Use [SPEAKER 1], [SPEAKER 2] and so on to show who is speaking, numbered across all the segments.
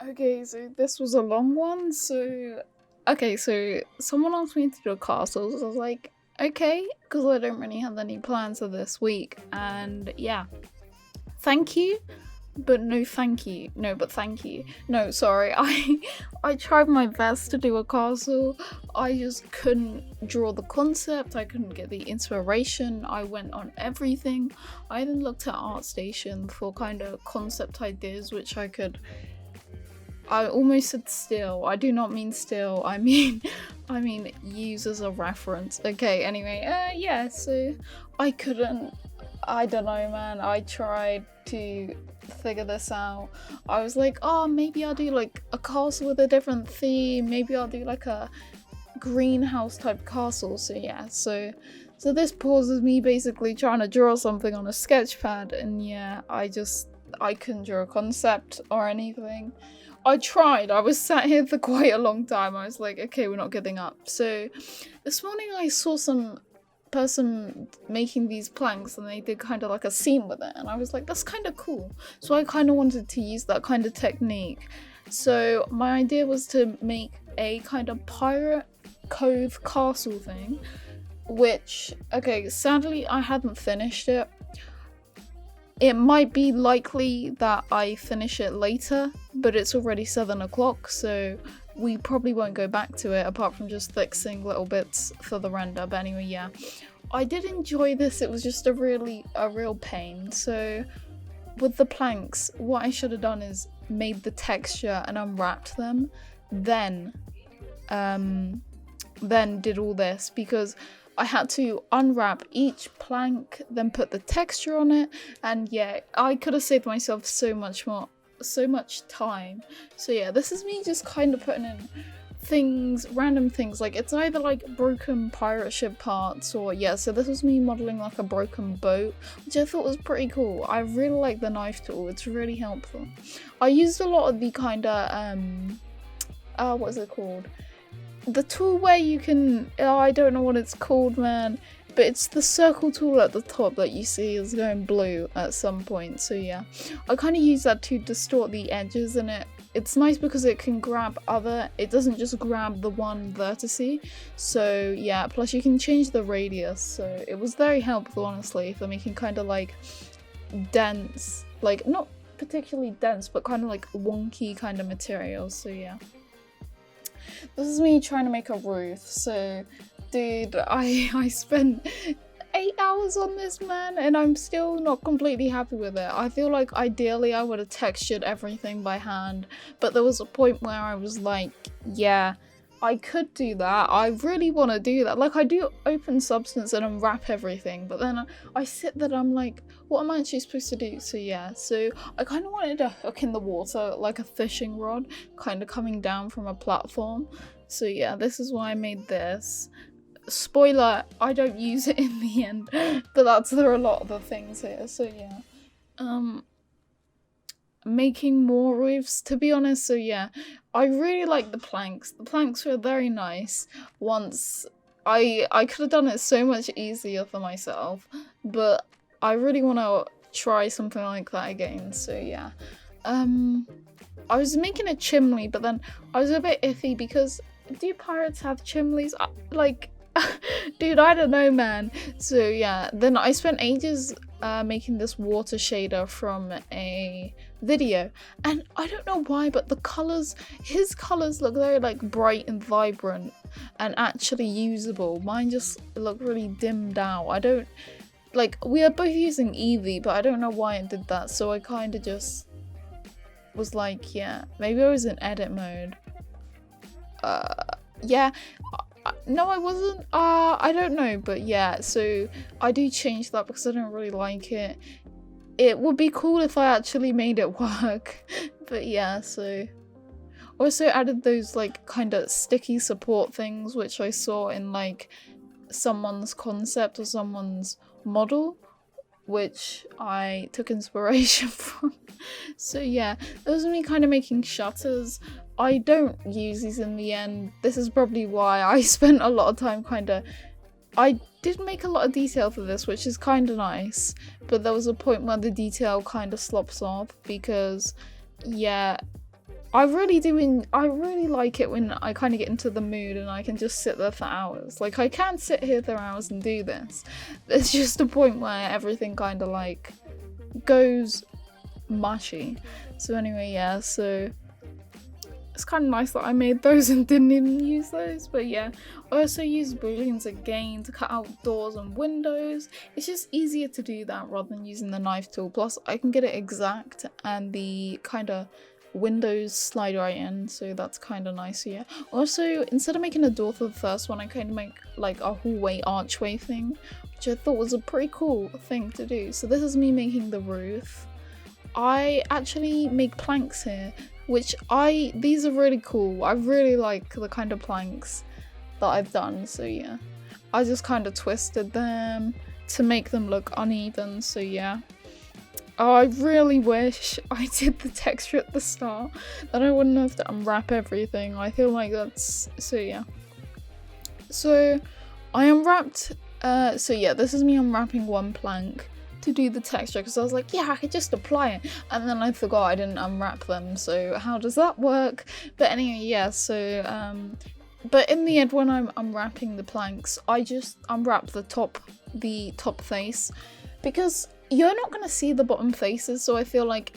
[SPEAKER 1] Okay, so this was a long one. So someone asked me to do a castle. So I was like, okay, because I don't really have any plans for this week. And yeah, thank you, but no, thank you. No, but thank you. No, sorry. I tried my best to do a castle. I just couldn't draw the concept. I couldn't get the inspiration. I went on everything. I then looked at ArtStation for kind of concept ideas, which I almost said still. I do not mean still. I mean use as a reference. Okay. Anyway, yeah. So I couldn't. I don't know, man. I tried to figure this out. I was like, oh, maybe I'll do like a castle with a different theme. Maybe I'll do like a greenhouse type castle. So yeah. So this pauses me basically trying to draw something on a sketch pad, and yeah, I couldn't draw a concept or anything. I tried. I was sat here for quite a long time. I was like, okay, we're not giving up. So this morning I saw some person making these planks and they did kind of like a scene with it, and I was like, that's kind of cool. So I kind of wanted to use that kind of technique. So my idea was to make a kind of pirate cove castle thing, which, okay, sadly I hadn't finished it. It might be likely that I finish it later, but it's already 7 o'clock, so we probably won't go back to it apart from just fixing little bits for the render. But anyway, yeah. I did enjoy this. It was just a real pain. So with the planks, what I should have done is made the texture and unwrapped them, then did all this, because I had to unwrap each plank, then put the texture on it, and yeah, I could have saved myself so much time. So yeah, this is me just kind of putting in things, random things, like it's either like broken pirate ship parts, or yeah, so this was me modeling like a broken boat, which I thought was pretty cool. I really like the knife tool, it's really helpful. I used a lot of the kind of what is it called? The tool where you can, I don't know what it's called, man, but it's the circle tool at the top that you see is going blue at some point. So yeah, I kind of use that to distort the edges, and it's nice because it can grab it doesn't just grab the one vertice. So yeah, plus you can change the radius, so it was very helpful honestly for making kind of like dense, like not particularly dense, but kind of like wonky kind of materials. So yeah. This is me trying to make a roof. So, dude, I spent 8 hours on this, man, and I'm still not completely happy with it. I feel like ideally I would have textured everything by hand, but there was a point where I was like, yeah, I could do that. I really want to do that. Like, I do open substance and unwrap everything, but then I sit there and I'm like, what am I actually supposed to do? So yeah, so I kind of wanted a hook in the water, like a fishing rod, kind of coming down from a platform. So yeah, this is why I made this. Spoiler, I don't use it in the end, but there are a lot of the things here. So yeah, making more roofs, to be honest. So yeah, I really like the planks. The planks were very nice. Once I could have done it so much easier for myself, but I really want to try something like that again. So yeah, I was making a chimney, but then I was a bit iffy because do pirates have chimneys? Like, dude, I don't know, man. So yeah, then I spent ages making this water shader from a video, and I don't know why, but his colors look very like bright and vibrant and actually usable. Mine just look really dimmed out. I don't like, we are both using Eevee, but I don't know why it did that. So I kind of just was like, yeah, maybe I was in edit mode. Yeah. No, I wasn't. I don't know, but yeah, so I do change that because I don't really like it. It would be cool if I actually made it work, but yeah, so. Also added those like kind of sticky support things, which I saw in like someone's concept or someone's model, which I took inspiration from. So yeah, that was me kind of making shutters. I don't use these in the end. This is probably why I spent a lot of time I did make a lot of detail for this, which is kind of nice, but there was a point where the detail kind of slops off because, yeah, I really like it when I kind of get into the mood and I can just sit there for hours. Like, I can sit here for hours and do this. There's just a point where everything kind of like goes mushy. So anyway, yeah, so it's kind of nice that I made those and didn't even use those, but yeah. I also use booleans again to cut out doors and windows. It's just easier to do that rather than using the knife tool. Plus, I can get it exact and the kind of windows slide right in, so that's kind of nice. So yeah. Also, instead of making a door for the first one, I kind of make like a hallway archway thing, which I thought was a pretty cool thing to do. So this is me making the roof. I actually make planks here, which these are really cool. I really like the kind of planks that I've done, so yeah. I just kind of twisted them to make them look uneven, so yeah. Oh, I really wish I did the texture at the start, then I wouldn't have to unwrap everything. I feel like that's, so yeah. So I unwrapped, so yeah, this is me unwrapping one plank to do the texture, because I was like, yeah, I could just apply it, and then I forgot I didn't unwrap them, so how does that work? But anyway, yeah, so but in the end, when I'm unwrapping the planks, I just unwrap the top face, because you're not gonna see the bottom faces, so I feel like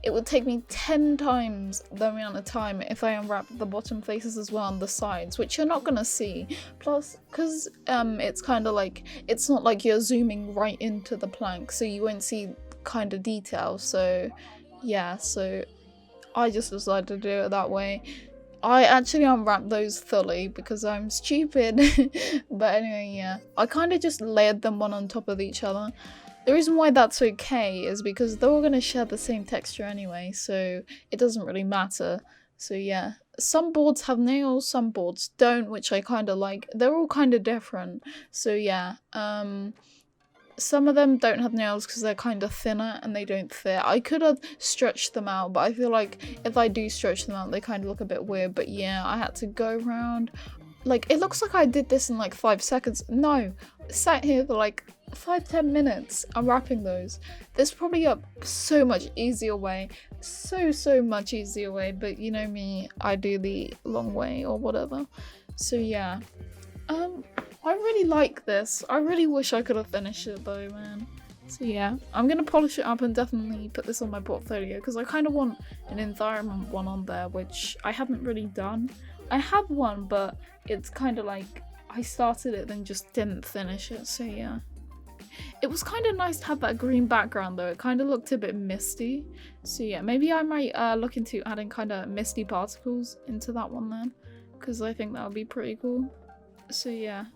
[SPEAKER 1] it would take me 10 times the amount of time if I unwrap the bottom faces as well on the sides, which you're not gonna see. Plus, because it's kind of like, it's not like you're zooming right into the plank, so you won't see kind of detail. So yeah, so I just decided to do it that way. I actually unwrapped those fully because I'm stupid. But anyway, yeah, I kind of just layered them one on top of each other. The reason why that's okay is because they're all going to share the same texture anyway, so it doesn't really matter. So yeah, some boards have nails, some boards don't, which I kind of like. They're all kind of different. So yeah, some of them don't have nails because they're kind of thinner and they don't fit. I could have stretched them out, but I feel like if I do stretch them out, they kind of look a bit weird. But yeah, I had to go around. Like, it looks like I did this in like 5 seconds. No, I sat here for like 5-10 minutes unwrapping those. There's probably a so much easier way. So much easier way. But you know me, I do the long way or whatever. So yeah. I really like this. I really wish I could have finished it though, man. So yeah, I'm gonna polish it up and definitely put this on my portfolio because I kind of want an environment one on there, which I haven't really done. I have one, but it's kind of like I started it then just didn't finish it, so yeah. It was kind of nice to have that green background though. It kind of looked a bit misty. So yeah, maybe I might look into adding kind of misty particles into that one then, because I think that would be pretty cool. So yeah,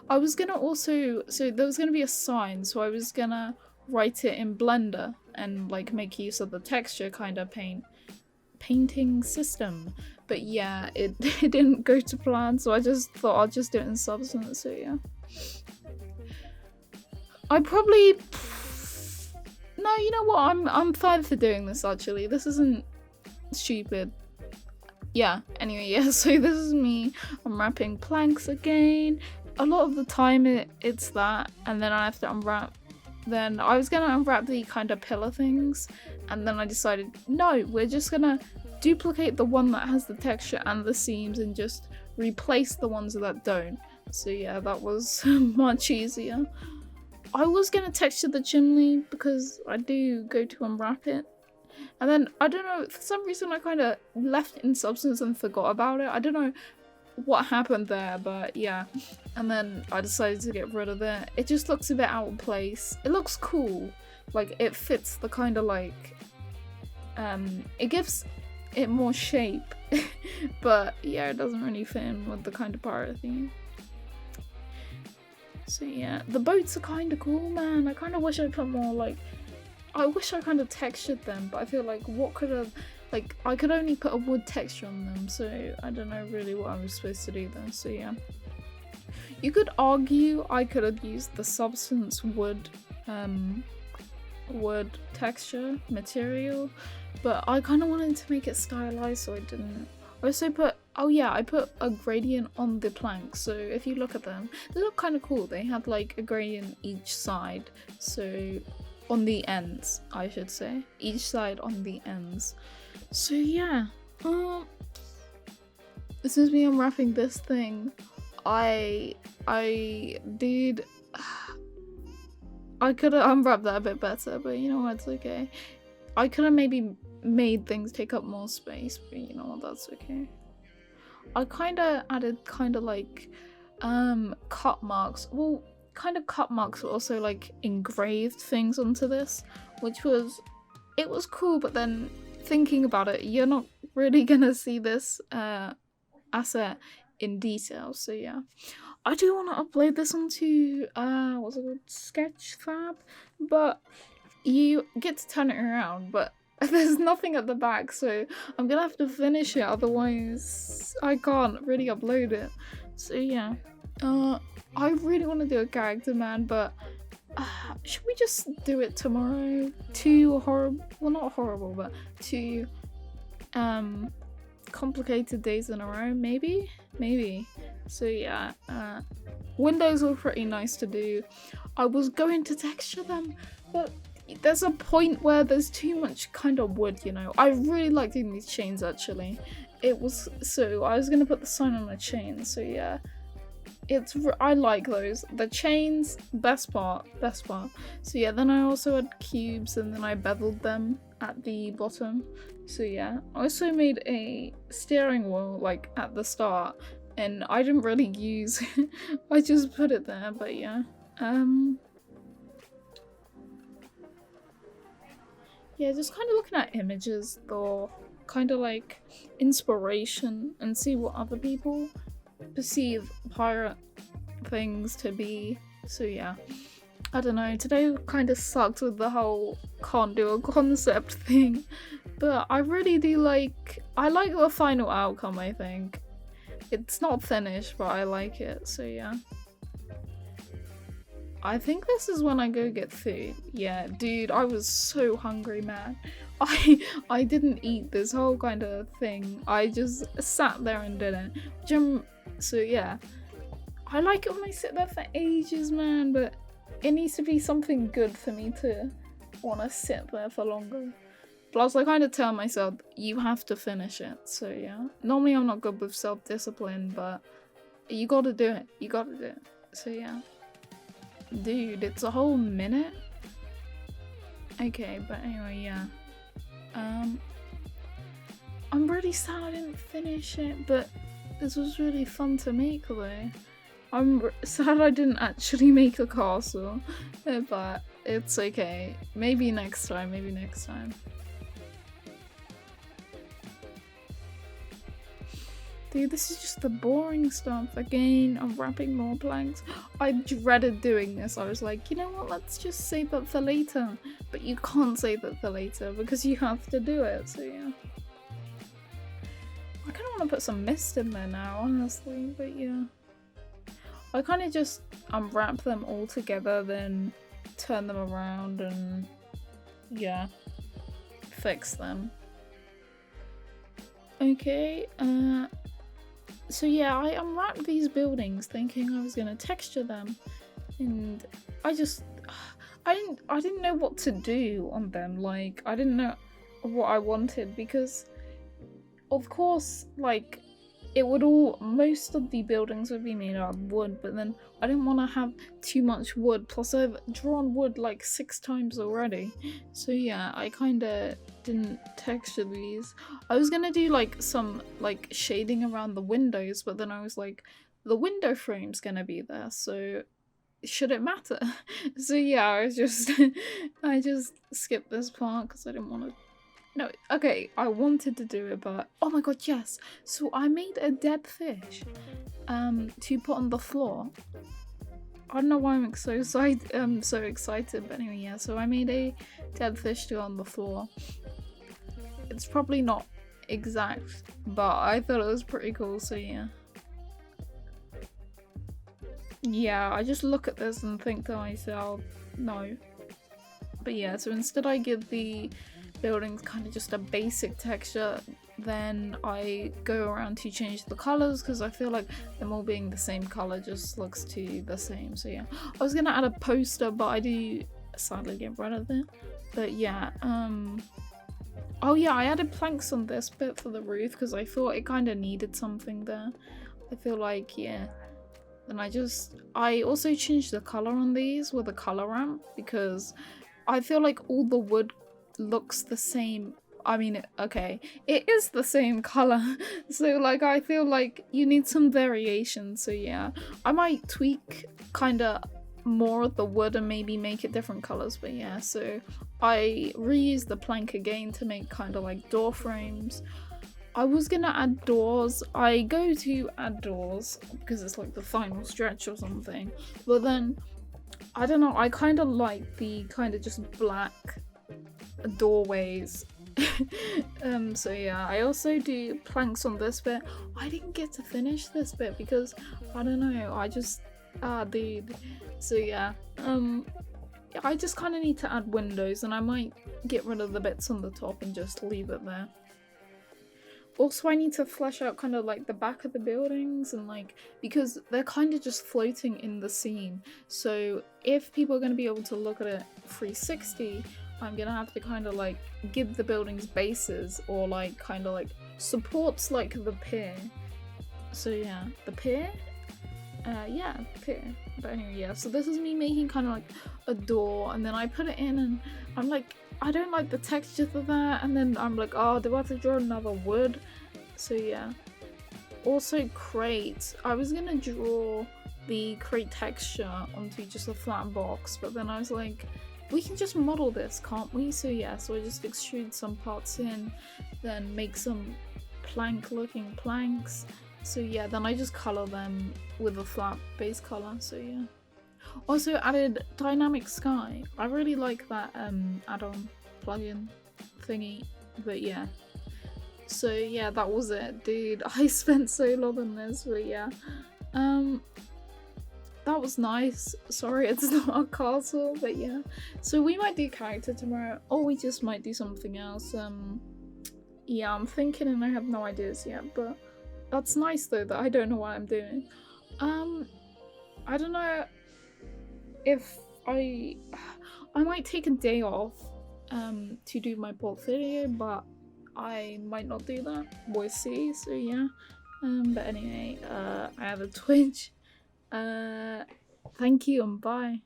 [SPEAKER 1] I was gonna also, so there was gonna be a sign, so I was gonna write it in Blender and like make use of the texture kind of painting system. But yeah, it didn't go to plan, so I just thought I'd just do it in Substance, so yeah. I probably... No, you know what, I'm fine for doing this actually. This isn't stupid. Yeah, anyway, yeah, so this is me unwrapping planks again. A lot of the time it's that, and then I have to unwrap. Then I was gonna unwrap the kind of pillar things, and then I decided, no, we're just gonna duplicate the one that has the texture and the seams and just replace the ones that don't. So yeah, that was much easier. I was gonna texture the chimney because I do go to unwrap it. And then, I don't know, for some reason I kind of left it in Substance and forgot about it. I don't know what happened there, but yeah. And then I decided to get rid of it. It just looks a bit out of place. It looks cool. Like, it fits the kind of like... it gives it more shape. But yeah, it doesn't really fit in with the kind of pirate theme. So yeah, the boats are kind of cool, man. I kind of wish I put more like... I wish I kind of textured them, but I feel like what could have, like, I could only put a wood texture on them, so I don't know really what I was supposed to do there, so yeah. You could argue I could have used the Substance wood texture material, but I kind of wanted to make it stylized, so I didn't. I also put, oh yeah, I put a gradient on the planks, so if you look at them, they look kind of cool. They have like a gradient each side, so... on the ends, I should say. Each side on the ends. So yeah, since we unwrapping this thing, I did. I could have unwrapped that a bit better, but you know what, it's okay. I could have maybe made things take up more space, but you know what, that's okay. I kind of added kind of like cut marks. Well, kind of cut marks, but also like engraved things onto this, which was, it was cool, but then thinking about it, you're not really gonna see this asset in detail, so yeah. I do want to upload this onto what's it called, Sketchfab, but you get to turn it around, but there's nothing at the back, so I'm gonna have to finish it, otherwise I can't really upload it. So yeah, I really want to do a character, man, but should we just do it tomorrow? Two horrible, well, not horrible, but two complicated days in a row, maybe. So yeah, windows were pretty nice to do. I was going to texture them, but there's a point where there's too much kind of wood, you know. I really like doing these chains, actually. It was, so I was gonna put the sign on a chain, so yeah. I like those. The chains, best part. So yeah, then I also had cubes and then I beveled them at the bottom. So yeah, I also made a steering wheel like at the start, and I didn't really use I just put it there, but yeah. Yeah, just kind of looking at images or kind of like inspiration and see what other people perceive pirate things to be. So yeah, I don't know, today kind of sucked with the whole can't do a concept thing, but I really do like, I like the final outcome. I think it's not finished, but I like it, so yeah. I think this is when I go get food. Yeah, dude, I was so hungry, man. I didn't eat this whole kind of thing. I just sat there and did it. So yeah, I like it when I sit there for ages, man, but it needs to be something good for me to want to sit there for longer. Plus, I kind of tell myself, you have to finish it, so yeah. Normally I'm not good with self-discipline, but you gotta do it. So yeah. Dude, it's a whole minute? Okay, but anyway, yeah. I'm really sad I didn't finish it, but this was really fun to make though. I'm sad I didn't actually make a castle, but it's okay. Maybe next time. Dude, this is just the boring stuff. Again, I'm wrapping more planks. I dreaded doing this. I was like, you know what, let's just save that for later. But you can't save that for later because you have to do it, so yeah. I kind of want to put some mist in there now, honestly, but yeah. I kind of just unwrap them all together, then turn them around and yeah, fix them. Okay, so yeah, I unwrapped these buildings thinking I was gonna texture them, and I didn't know what to do on them. Like, I didn't know what I wanted because, of course, like, most of the buildings would be made out of wood, but then I didn't want to have too much wood, plus I've drawn wood like 6 times already. So yeah, I kind of didn't texture these. I was gonna do like some like shading around the windows, but then I was like, the window frame's gonna be there, so should it matter? So yeah, I just skipped this part because I didn't want to. No, okay, I wanted to do it, but oh my god, yes. So I made a dead fish to put on the floor. I don't know why I'm so excited, but anyway, yeah, so I made a dead fish to on the floor. It's probably not exact, but I thought it was pretty cool, so yeah. Yeah, I just look at this and think to myself, no. But yeah, so instead I give the buildings kind of just a basic texture, then I go around to change the colors because I feel like them all being the same color just looks too the same. So yeah, I was gonna add a poster, but I do sadly get rid of it. But yeah, Oh yeah, I added planks on this bit for the roof because I thought it kind of needed something there. I feel like, yeah. Then I also changed the color on these with a color ramp because I feel like all the wood looks the same. I mean, okay, it is the same color. So like, I feel like you need some variation. So yeah, I might tweak kind of more of the wood and maybe make it different colors. But yeah, so I reused the plank again to make kind of like door frames. I was gonna add doors. I go to add doors because it's like the final stretch or something. But then, I don't know, I kind of like the kind of just black doorways. So yeah, I also do planks on this bit. I didn't get to finish this bit because, I don't know, I just, dude. So yeah, I just kind of need to add windows and I might get rid of the bits on the top and just leave it there. Also, I need to flesh out kind of like the back of the buildings and like, because they're kind of just floating in the scene. So if people are going to be able to look at it 360, I'm going to have to kind of like give the buildings bases or like kind of like supports like the pier. So yeah, the pier? Yeah, pier. But anyway, yeah, so this is me making kind of like a door and then I put it in and I'm like, I don't like the texture of that, and then I'm like, oh, do I have to draw another wood? So yeah. Also crate. I was gonna draw the crate texture onto just a flat box, but then I was like, we can just model this, can't we? So yeah, so I just extrude some parts in, then make some plank looking planks. So yeah, then I just colour them with a flat base colour, so yeah. Also added dynamic sky. I really like that add-on plugin thingy, but yeah. So yeah, that was it, dude. I spent so long on this, but yeah. That was nice. Sorry it's not a castle, but yeah. So we might do character tomorrow, or we just might do something else. Yeah, I'm thinking and I have no ideas yet, but that's nice though that I don't know what I'm doing. I don't know if I might take a day off to do my portfolio, but I might not do that. We'll see. So yeah. But anyway, I have a Twitch. Thank you and bye.